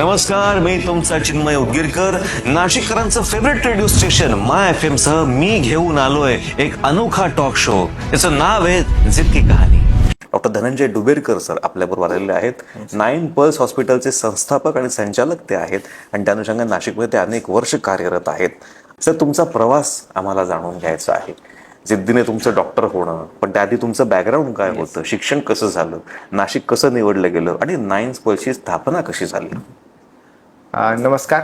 नमस्कार, मी तुमचा चिन्मय उदगीरकर. नाशिककरांचं favourite radio station my FM सह मी घेऊन आलोय एक अनोखा टॉक शो. त्याचं नाव आहे जितकी कहाणी. डॉक्टर धनंजय डुबेरकर सर आपल्याबरोबर आलेले आहेत. 9 पल्स हॉस्पिटलचे संस्थापक आणि संचालक ते आहेत आणि त्या अनुषंगाने नाशिकमध्ये ते अनेक वर्ष कार्यरत आहेत. सर, तुमचा प्रवास आम्हाला जाणून घ्यायचा आहे. जिद्दीने तुमचं डॉक्टर होणं, पण त्याआधी तुमचं बॅकग्राऊंड काय होतं, शिक्षण कसं झालं, नाशिक कसं निवडलं गेलं आणि 9 पल्सची स्थापना कशी झाली? नमस्कार.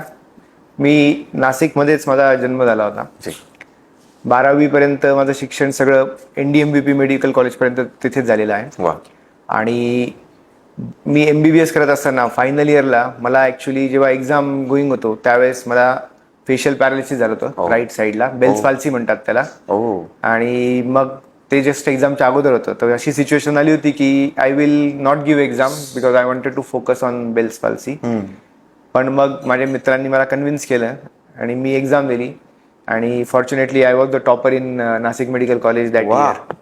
मी नाशिकमध्येच माझा जन्म झाला होता. 12वी पर्यंत माझं शिक्षण सगळं NDMBP मेडिकल कॉलेजपर्यंत तिथेच झालेलं आहे. वा. आणि मी MBBS करत असताना फायनल इयरला मला ॲक्च्युली जेव्हा एक्झाम गोईंग होतो त्यावेळेस मला फेशियल पॅरालिसिस झालं होतं राईट साईडला. बेल्स पाल्सी म्हणतात त्याला. आणि मग ते जस्ट एक्झामच्या अगोदर होतं. तर अशी सिच्युएशन आली होती की I will not give exam because I wanted to focus on Bell's palsy. पण मग माझ्या मित्रांनी मला कन्व्हिन्स केलं आणि मी एक्झाम दिली आणि fortunately I was the topper in Nashik medical college that year.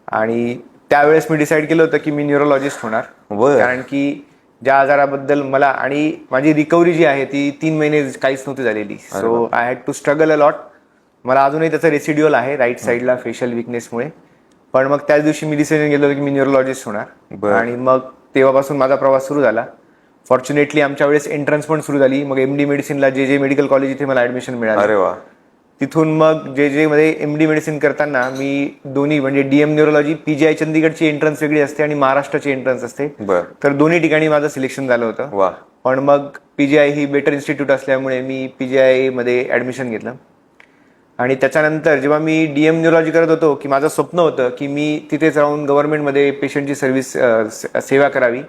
आणि त्यावेळेस मी डिसाईड केलं होतं की मी न्यूरोलॉजिस्ट होणार. कारण की ज्या आजाराबद्दल मला आणि माझी रिकव्हरी जी आहे ती 3 महिने काहीच नव्हती झालेली. So I had to struggle a lot. मला अजूनही त्याचं रेसिड्युअल आहे राईट साईडला फेशियल विकनेसमुळे. पण मग त्याच दिवशी मी डिसिजन घेतलं होतं की मी न्यूरोलॉजिस्ट होणार. आणि मग तेव्हापासून माझा प्रवास सुरू झाला. फॉर्च्युनेटली आमच्या वेळेस एंट्रन्स पण सुरू झाली. मग MD मेडिसिनला जे मेडिकल कॉलेज इथे मला ऍडमिशन मिळालं. अरे वा. तिथून मग जे मध्ये MD मेडिसिन करताना मी दोन्ही म्हणजे DM न्यूरोलॉजी PGI चंदीगडची एंट्रन्स वेगळी असते आणि महाराष्ट्राची एंट्रन्स असते. तर दोन्ही ठिकाणी माझं सिलेक्शन झालं होतं. पण मग PGI ही बेटर इन्स्टिट्यूट असल्यामुळे मी PGI मध्ये ऍडमिशन घेतलं. आणि त्याच्यानंतर जेव्हा मी DM न्यूरोलॉजी करत होतो की माझं स्वप्न होतं की मी तिथेच राहून गव्हर्नमेंटमध्ये पेशंटची सर्व्हिस सेवा करावी.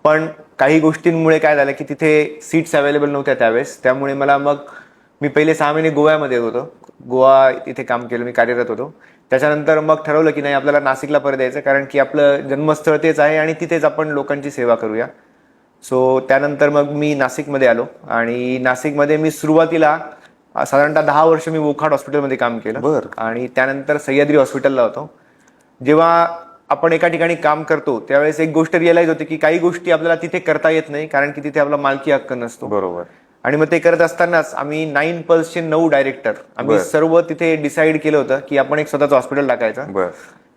पण काही गोष्टींमुळे काय झालं की तिथे सीट्स अवेलेबल नव्हत्या त्यावेळेस. त्यामुळे मग मी पहिले 6 महिने गोव्यामध्ये होतो. गोवा इथे काम केलं, मी कार्यरत होतो. त्याच्यानंतर मग ठरवलं की नाही, आपल्याला नाशिकला परत यायचं, कारण की आपलं जन्मस्थळ तेच आहे आणि तिथेच आपण लोकांची सेवा करूया. सो त्यानंतर मग मी नाशिकमध्ये आलो आणि नाशिकमध्ये मी सुरुवातीला साधारणतः 10 वर्ष मी वोखाड हॉस्पिटलमध्ये काम केलं. आणि त्यानंतर सह्याद्री हॉस्पिटलला होतो. जेव्हा आपण एका ठिकाणी काम करतो त्यावेळेस एक गोष्ट रिअलाइज होते की काही गोष्टी आपल्याला तिथे करता येत नाही, कारण की तिथे आपला मालकी हक्क नसतो. बरोबर. आणि मग ते करत असतानाच आम्ही 9 पल्सचे 9 डायरेक्टर आम्ही सर्व तिथे डिसाईड केलं होतं की आपण एक स्वतःचं हॉस्पिटल टाकायचं.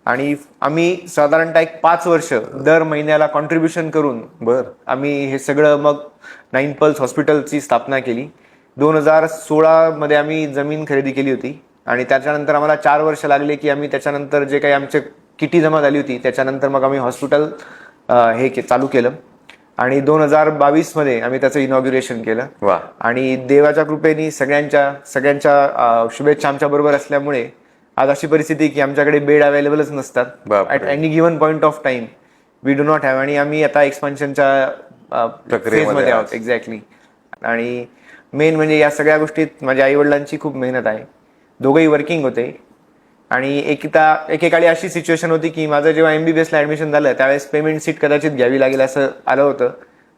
आणि आम्ही साधारणतः 5 वर्ष दर महिन्याला कॉन्ट्रीब्युशन करून आम्ही हे सगळं मग 9 पल्स हॉस्पिटलची स्थापना केली. 2016 मध्ये आम्ही जमीन खरेदी केली होती आणि त्याच्यानंतर आम्हाला 4 वर्ष लागले की आम्ही त्याच्यानंतर जे काही आमचे किटी जमा झाली होती त्याच्यानंतर मग आम्ही हॉस्पिटल चालू केलं. आणि 2022 मध्ये आम्ही त्याचं इनॉग्युरेशन केलं. आणि देवाच्या कृपेने सगळ्यांच्या शुभेच्छा आमच्या बरोबर असल्यामुळे आज अशी परिस्थिती की आमच्याकडे बेड अवेलेबलच नसतात. At any given point of time we do not have. आणि आम्ही आता एक्सपान्शनच्या फेजमध्ये आहोत. एक्झॅक्टली. आणि मेन म्हणजे या सगळ्या गोष्टीत माझ्या आई वडिलांची खूप मेहनत आहे. दोघंही वर्किंग होते. आणि एकेकाळी अशी सिच्युएशन होती की माझं जेव्हा MBBS ला ऍडमिशन झालं त्यावेळेस पेमेंट सीट कदाचित घ्यावी लागेल असं आलं होतं.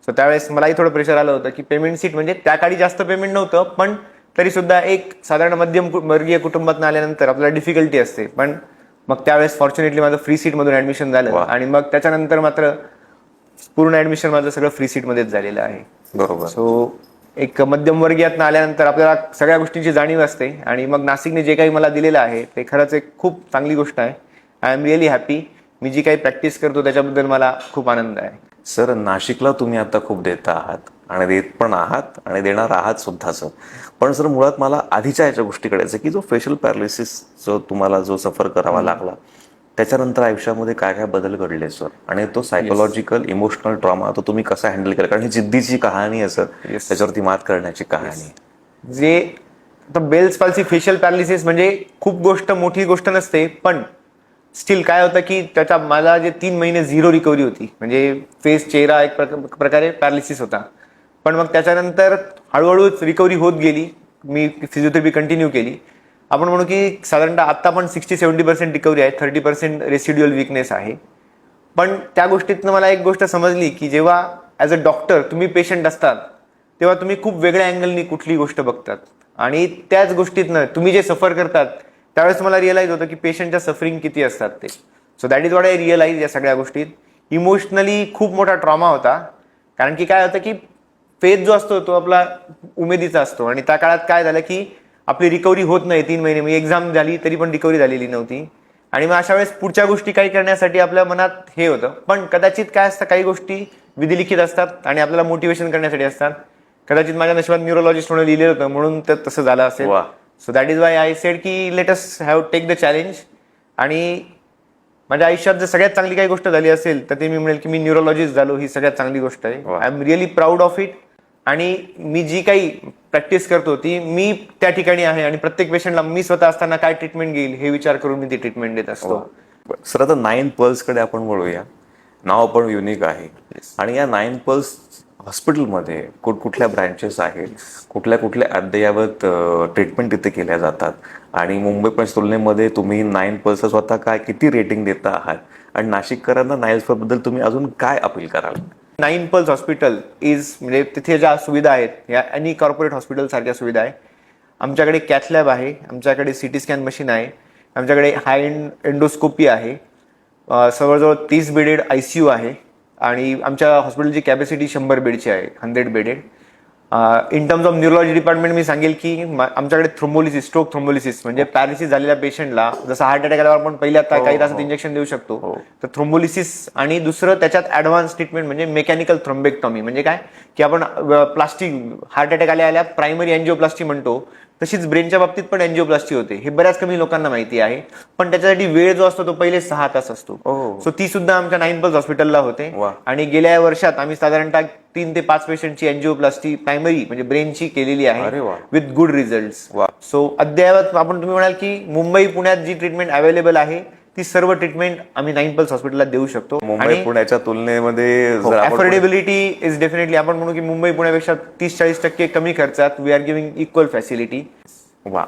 सो त्यावेळेस मलाही थोडं प्रेशर आलं होतं की पेमेंट सीट म्हणजे त्या काळी जास्त पेमेंट नव्हतं, पण तरी सुद्धा एक साधारण मध्यम वर्गीय कुटुंबात आल्यानंतर आपल्याला डिफिकल्टी असते. पण मग त्यावेळेस फॉर्च्युनेटली माझं फ्री सीट मधून ऍडमिशन झालं. आणि मग त्याच्यानंतर मात्र पूर्ण ऍडमिशन माझं सगळं फ्री सीट मध्येच झालेलं आहे. बरोबर. सो एक मध्यम वर्गीयात आल्यानंतर आपल्याला सगळ्या गोष्टींची जाणीव असते. आणि मग नाशिकने जे काही मला दिलेलं आहे ते खरंच एक खूप चांगली गोष्ट आहे. I am really happy. मी जी काही प्रॅक्टिस करतो त्याच्याबद्दल मला खूप आनंद आहे. सर, नाशिकला तुम्ही आता खूप देत आहात आणि देत पण आहात आणि देणार आहात सुद्धा सर. पण सर, मुळात मला आधीच्या याच्या गोष्टीकडे यायचं की जो फेशियल पॅरालिसिस तुम्हाला सफर करावा लागला त्याच्यानंतर आयुष्यामध्ये काय काय बदल घडले सर, आणि तो सायकोलॉजिकल इमोशनल ट्रॉमा तो तुम्ही कसा हँडल केला? कारण ही जिद्दीची कहाणी आहे सर, त्याच्यावरती मात करण्याची कहाणी. जे बेल्स पाल्सी फेशियल पॅरालिसिस म्हणजे खूप मोठी गोष्ट नसते, पण स्टील काय होतं की त्याच्या मला जे 3 महिने 0 रिकव्हरी होती. म्हणजे फेस, चेहरा एक प्रकारे पॅरालिसिस होता. पण मग त्याच्यानंतर हळूहळूच रिकव्हरी होत गेली. मी फिजिओथेरपी कंटिन्यू केली. आपण म्हणू की साधारणतः आता पण 60-70% रिकव्हरी आहे. 30% रेसिड्युअल विकनेस आहे. पण त्या गोष्टीतनं मला एक गोष्ट समजली की जेव्हा ॲज अ डॉक्टर तुम्ही पेशंट असतात तेव्हा तुम्ही खूप वेगळ्या अँगलनी कुठली गोष्ट बघतात. आणि त्याच गोष्टीतनं तुम्ही जे सफर करतात त्यावेळेस मला रिअलाइज होतं की पेशंटच्या सफरिंग किती असतात ते. So that is what I realise या सगळ्या गोष्टीत. इमोशनली खूप मोठा ट्रॉमा होता. कारण की काय होतं की फेज जो असतो तो आपला उमेदीचा असतो. आणि त्या काळात काय झालं की आपली रिकव्हरी होत नाही 3 महिने, मी एक्झाम झाली तरी पण रिकव्हरी झालेली नव्हती. आणि मग अशा वेळेस पुढच्या गोष्टी काही करण्यासाठी आपल्या मनात हे होतं. पण कदाचित काय असतं, काही गोष्टी विधिलिखित असतात आणि आपल्याला मोटिवेशन करण्यासाठी असतात. कदाचित माझ्या नशिबात न्यूरोलॉजिस्ट म्हणून लिहिलेलं होतं म्हणून ते तसं झालं असेल. So that is why I said की let us have take the challenge. आणि माझ्या आयुष्यात जर सगळ्यात चांगली काही गोष्ट झाली असेल तर ते मी म्हणेल की मी न्यूरोलॉजिस्ट झालो, ही सगळ्यात चांगली गोष्ट आहे. I am really proud of it. आणि मी जी काही प्रॅक्टिस करतो ती मी त्या ठिकाणी आहे आणि प्रत्येक पेशंटला मी स्वतः असताना काय ट्रीटमेंट घेईल हे विचार करून मी ती ट्रीटमेंट देत असतो. सर आता 9 पल्स कडे आपण वळूया. नाव पण युनिक आहे. आणि या 9 पल्स हॉस्पिटलमध्ये कुठकुठल्या ब्रँचेस आहेत, कुठल्या कुठल्या अद्ययावत ट्रीटमेंट तिथे केल्या जातात, आणि मुंबई पुण्याच्या तुलनेमध्ये तुम्ही 9 पल्स स्वतः काय किती रेटिंग देता आहात, आणि नाशिककरांना 9 पल्स बद्दल तुम्ही अजून काय अपील कराल? 9 पल्स हॉस्पिटल इज म्हणजे तिथे ज्या सुविधा आहेत या एनी कॉर्पोरेट हॉस्पिटल सारख्या सुविधा आहे. आमच्याकडे कॅथ लॅब आहे, आमच्याकडे सिटी स्कॅन मशीन आहे, आमच्याकडे हाय एंड एंडोस्कोपी आहे, जवळजवळ 30 बेडेड ICU आहे, आणि आमच्या हॉस्पिटलची कॅपॅसिटी 100 बेडची आहे, 100 bedded. In terms of neurology department मी सांगेल की आमच्याकडे थ्रोम्बोलिसिस, स्ट्रोक थ्रोम्बोलिसिस म्हणजे पॅरालिसिस झालेल्या पेशंटला जसं हार्ट अटॅक आल्यावर आपण पहिल्या काही तासात इंजेक्शन देऊ शकतो, तर थ्रोम्बोलिसिस. आणि दुसरं त्याच्यात ऍडव्हान्स ट्रीटमेंट म्हणजे मेकॅनिकल थ्रोम्बेक्टॉमी. म्हणजे काय की आपण प्लास्टिक हार्ट अटॅक आल्या प्रायमरी अँजिओप्लास्टी म्हणतो, तशीच ब्रेनच्या बाबतीत पण अँजिओप्लास्टी होते. हे बऱ्याच कमी लोकांना माहिती आहे. पण त्याच्यासाठी वेळ जो असतो तो पहिले 6 तास असतो. सो ती सुद्धा आमच्या 9 पल्स हॉस्पिटलला होते. आणि गेल्या वर्षात आम्ही साधारणतः 3 ते 5 पेशंटची अँजिओप्लास्टी प्रायमरी म्हणजे ब्रेनची केलेली आहे विथ गुड रिझल्ट्स. सो अद्ययावत आपण तुम्ही म्हणाल की मुंबई पुण्यात जी ट्रीटमेंट अवेलेबल आहे ती सर्व ट्रीटमेंट आम्ही 9 पल्स हॉस्पिटलला देऊ शकतो. मुंबई पुण्याच्या तुलनेमध्ये अफोर्डेबिलिटी इज डेफिनेटली आपण म्हणू की मुंबई पुण्यापेक्षा 30-40% कमी खर्चात we are giving equal facility. वा.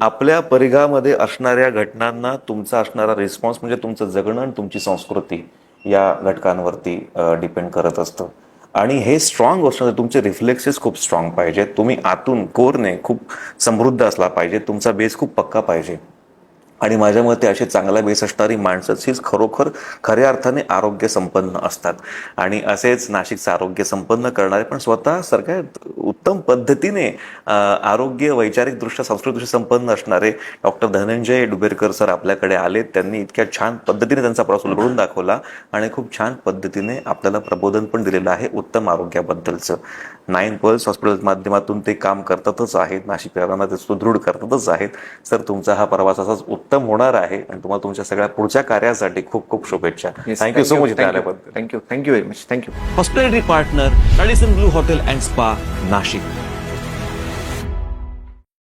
आपल्या परिघामध्ये असणाऱ्या घटनांना तुमचा असणारा रिस्पॉन्स म्हणजे तुमचं जगणं आणि तुमची संस्कृती या घटकांवरती डिपेंड करत असतं. आणि हे स्ट्रॉंग असणं, तुमचे रिफ्लेक्सेस खूप स्ट्रॉंग पाहिजेत, तुम्ही आतून कोरने खूप समृद्ध असला पाहिजे, तुमचा बेस खूप पक्का पाहिजे. आणि माझ्या मते अशी चांगला बेस असणारी माणसंच हीच खरोखर खऱ्या अर्थाने आरोग्य संपन्न असतात. आणि असेच नाशिकचं आरोग्य संपन्न करणारे पण स्वतः सगळ्यात उत्तम पद्धतीने आरोग्य वैचारिकदृष्ट्या सांस्कृतिकदृष्ट्या संपन्न असणारे डॉक्टर धनंजय डुबेरकर सर आपल्याकडे आले. त्यांनी इतक्या छान पद्धतीने त्यांचा प्रवास उलगडून दाखवला आणि खूप छान पद्धतीने आपल्याला प्रबोधन पण दिलेलं आहे उत्तम आरोग्याबद्दलचं. 9 पल्स हॉस्पिटल माध्यमातून ते काम करतातच आहेत, नाशिककरांना ते सुदृढ करतातच आहेत. सर तुमचा हा प्रवास असाच उत्तम होणार आहे आणि तुम्हाला तुमच्या सगळ्या पुढच्या कार्यासाठी खूप खूप शुभेच्छा. थँक्यू सो मच इथे आल्याबद्दल. Thank you very much. Thank you. Hospitality partner Radisson blue hotel and spa Nashik.